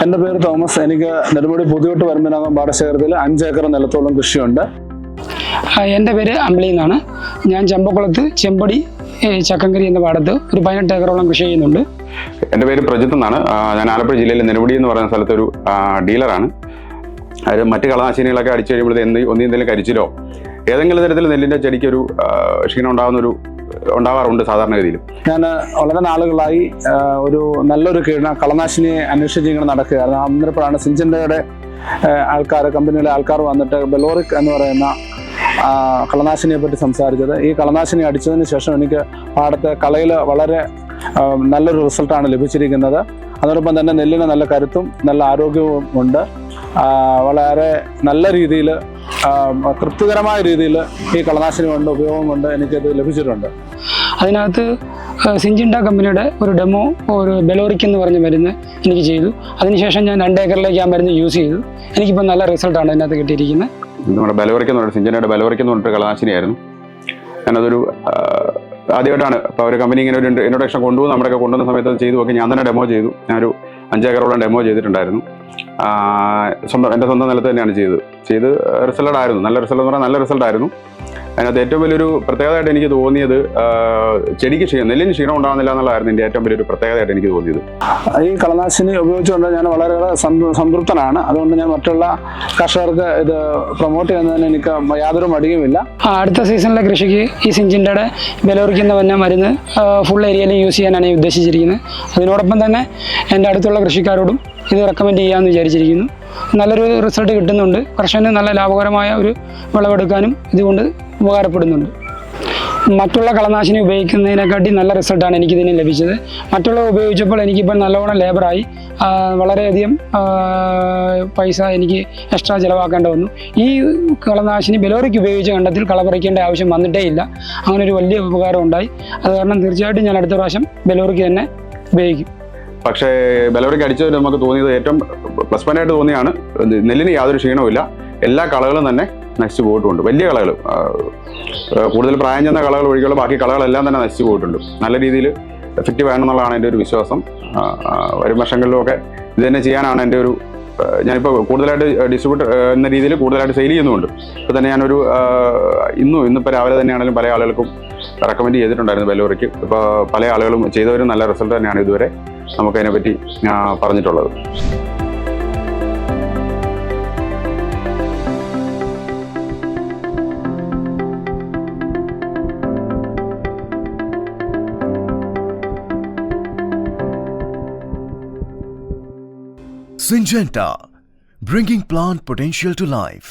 എൻ്റെ പേര് തോമസ്. എനിക്ക് നെടുമുടി പുതിയോട്ട് വരുമ്പനകം പാടശേഖരത്തിൽ 5 ഏക്കർ നിലത്തോളം കൃഷിയുണ്ട്. എൻ്റെ പേര് അമ്പിളി എന്നാണ്. ഞാൻ ചമ്പക്കുളത്ത് ചെമ്പടി ചക്കങ്കരി എന്ന പാടത്ത് ഒരു 18 ഏക്കറോളം കൃഷി ചെയ്യുന്നുണ്ട്. എൻ്റെ പേര് പ്രജിത്ത് എന്നാണ്. ഞാൻ ആലപ്പുഴ ജില്ലയിലെ നെടുമുടി എന്ന് പറയുന്ന സ്ഥലത്തൊരു ഡീലറാണ്. അത് മറ്റ് കളനാശിനികളൊക്കെ അടിച്ചു കഴിയുമ്പോൾ എന്തെങ്കിലും കരിച്ചിലോ ഏതെങ്കിലും തരത്തിൽ നെല്ലിൻ്റെ ചെടിക്കൊരു ക്ഷീണം ഉണ്ടാവാറുണ്ട് സാധാരണഗതിയിൽ. ഞാൻ വളരെ നാളുകളായി ഒരു നല്ലൊരു കളനാശിനിയെ അന്വേഷിച്ച് ഇങ്ങനെ നടക്കുകയായിരുന്നു. അന്നപ്പോഴാണ് സിഞ്ചിൻ്റെയുടെ കമ്പനിയിലെ ആൾക്കാർ വന്നിട്ട് ബെലോറിക് എന്ന് പറയുന്ന കളനാശിനിയെ പറ്റി സംസാരിച്ചത്. ഈ കളനാശിനി അടിച്ചതിന് ശേഷം എനിക്ക് പാടത്തെ കളയിൽ വളരെ നല്ലൊരു റിസൾട്ടാണ് ലഭിച്ചിരിക്കുന്നത്. അതോടൊപ്പം തന്നെ നെല്ലിന് നല്ല കരുത്തും നല്ല ആരോഗ്യവും ഉണ്ട്. വളരെ നല്ല രീതിയിൽ തൃപ്തികരമായ രീതിയിൽ ഈ കളനാശിനി കൊണ്ട് ഉപയോഗം കൊണ്ട് എനിക്കത് ലഭിച്ചിട്ടുണ്ട്. അതിനകത്ത് സിഞ്ചിൻഡ കമ്പനിയുടെ ഒരു ഡെമോ, ഒരു ബെലോറിക് എന്ന് പറഞ്ഞ മരുന്ന് എനിക്ക് ചെയ്തു. അതിനുശേഷം ഞാൻ 2 ഏക്കറിലേക്ക് ആ മരുന്ന് യൂസ് ചെയ്തു. എനിക്കിപ്പോൾ നല്ല റിസൾട്ടാണ് അതിനകത്ത് കിട്ടിയിരിക്കുന്നത്. നമ്മുടെ ബെലോറിക് എന്ന് പറഞ്ഞ സിഞ്ചിൻഡയുടെ ബെലോറിക് എന്ന് പറഞ്ഞിട്ട് കളനാശിനിയായിരുന്നു. ഞാനതൊരു ആദ്യമായിട്ടാണ് ഇപ്പോൾ ഒരു കമ്പനി ഇങ്ങനെ ഒരു ഇൻട്രൊഡക്ഷൻ കൊണ്ടുപോകും. നമ്മുടെയൊക്കെ കൊണ്ടുവന്ന സമയത്ത് അത് ചെയ്തു നോക്കി. ഞാൻ തന്നെ ഡെമോ ചെയ്തു. ഞാനൊരു 5 ഏക്കറോളം ഡെമോ ചെയ്തിട്ടുണ്ടായിരുന്നു. എൻ്റെ സ്വന്തം നിലത്ത് തന്നെയാണ് ചെയ്ത് റിസൾട്ടായിരുന്നു. നല്ല റിസൾട്ട് എന്ന് പറഞ്ഞാൽ നല്ല റിസൾട്ടായിരുന്നു. അതിനകത്ത് ഏറ്റവും വലിയൊരു പ്രത്യേകതയായിട്ട് എനിക്ക് തോന്നിയത് ചെടിക്ക് നെല്ലിന് ക്ഷീണം ഉണ്ടാകുന്നില്ല എന്നുള്ളതായിരുന്നു എൻ്റെ ഏറ്റവും വലിയൊരു പ്രത്യേകതയായിട്ട് എനിക്ക് തോന്നിയത്. ഈ കളനാശിനി ഉപയോഗിച്ചുകൊണ്ട് ഞാൻ വളരെയേറെ സംതൃപ്തനാണ്. അതുകൊണ്ട് ഞാൻ മറ്റുള്ള കർഷകർക്ക് ഇത് പ്രൊമോട്ട് ചെയ്യുന്നതിന് എനിക്ക് യാതൊരു മടിയുമില്ല. അടുത്ത സീസണിലെ കൃഷിക്ക് ഈ സിഞ്ചിൻഡയുടെ ബെലോറിക് എന്ന് പറഞ്ഞ മരുന്ന് ഫുൾ ഏരിയയിലും യൂസ് ചെയ്യാനാണ് ഉദ്ദേശിച്ചിരിക്കുന്നത്. അതിനോടൊപ്പം തന്നെ എൻ്റെ അടുത്തുള്ള കൃഷിക്കാരോടും ഇത് റെക്കമെൻഡ് ചെയ്യാമെന്ന് വിചാരിച്ചിരിക്കുന്നു. നല്ലൊരു റിസൾട്ട് കിട്ടുന്നുണ്ട്. കർഷകന് നല്ല ലാഭകരമായ ഒരു വിളവെടുക്കാനും ഇതുകൊണ്ട് ഉപകാരപ്പെടുന്നുണ്ട്. മറ്റുള്ള കളനാശിനി ഉപയോഗിക്കുന്നതിനെക്കാട്ടി നല്ല റിസൾട്ടാണ് എനിക്കിതിന് ലഭിച്ചത്. മറ്റുള്ളവ ഉപയോഗിച്ചപ്പോൾ എനിക്കിപ്പോൾ നല്ലവണ്ണം ലേബറായി വളരെയധികം പൈസ എനിക്ക് എക്സ്ട്രാ ചിലവാക്കേണ്ട വന്നു. ഈ കളനാശിനി ബെലോറിക് ഉപയോഗിച്ച കണ്ടത്തിൽ കള പറിക്കേണ്ട ആവശ്യം വന്നിട്ടേ ഇല്ല. അങ്ങനെ ഒരു വലിയ ഉപകാരം ഉണ്ടായി. അത് കാരണം തീർച്ചയായിട്ടും ഞാൻ അടുത്ത പ്രാവശ്യം ബെലോറിക് തന്നെ ഉപയോഗിക്കും. പക്ഷേ ബെലോറിക് അടിച്ചതിൽ നമുക്ക് തോന്നിയത് ഏറ്റവും പ്ലസ് പോയിൻ്റായിട്ട് തോന്നിയാണ് നെല്ലിന് യാതൊരു ക്ഷീണവുമില്ല. എല്ലാ കളകളും തന്നെ നശിച്ചു പോയിട്ടുണ്ട്. വലിയ കളകൾ, കൂടുതൽ പ്രായം ചെന്ന കളകൾ ഒഴികെയുള്ള ബാക്കി കളകളെല്ലാം തന്നെ നശിച്ചു പോയിട്ടുണ്ട്. നല്ല രീതിയിൽ എഫക്റ്റീവ് ആണെന്നുള്ളതാണ് എൻ്റെ ഒരു വിശ്വാസം. വരും വർഷങ്ങളിലുമൊക്കെ ഇത് തന്നെ ചെയ്യാനാണ് എൻ്റെ ഒരു ഞാനിപ്പോൾ കൂടുതലായിട്ട് ഡിസ്ട്രിബ്യൂട്ടർ എന്ന രീതിയിൽ കൂടുതലായിട്ട് സെയിൽ ചെയ്യുന്നുണ്ട്. ഇപ്പോൾ തന്നെ ഞാനൊരു ഇന്നിപ്പോൾ രാവിലെ തന്നെയാണെങ്കിലും പല ആളുകൾക്കും റെക്കമെൻഡ് ചെയ്തിട്ടുണ്ടായിരുന്നു ബെലോറിക്ക്. ഇപ്പോൾ പല ആളുകളും ചെയ്തവരും നല്ല റിസൾട്ട് തന്നെയാണ് ഇതുവരെ നമുക്കതിനെപ്പറ്റി പറഞ്ഞിട്ടുള്ളത്. Syngenta, bringing plant potential to life.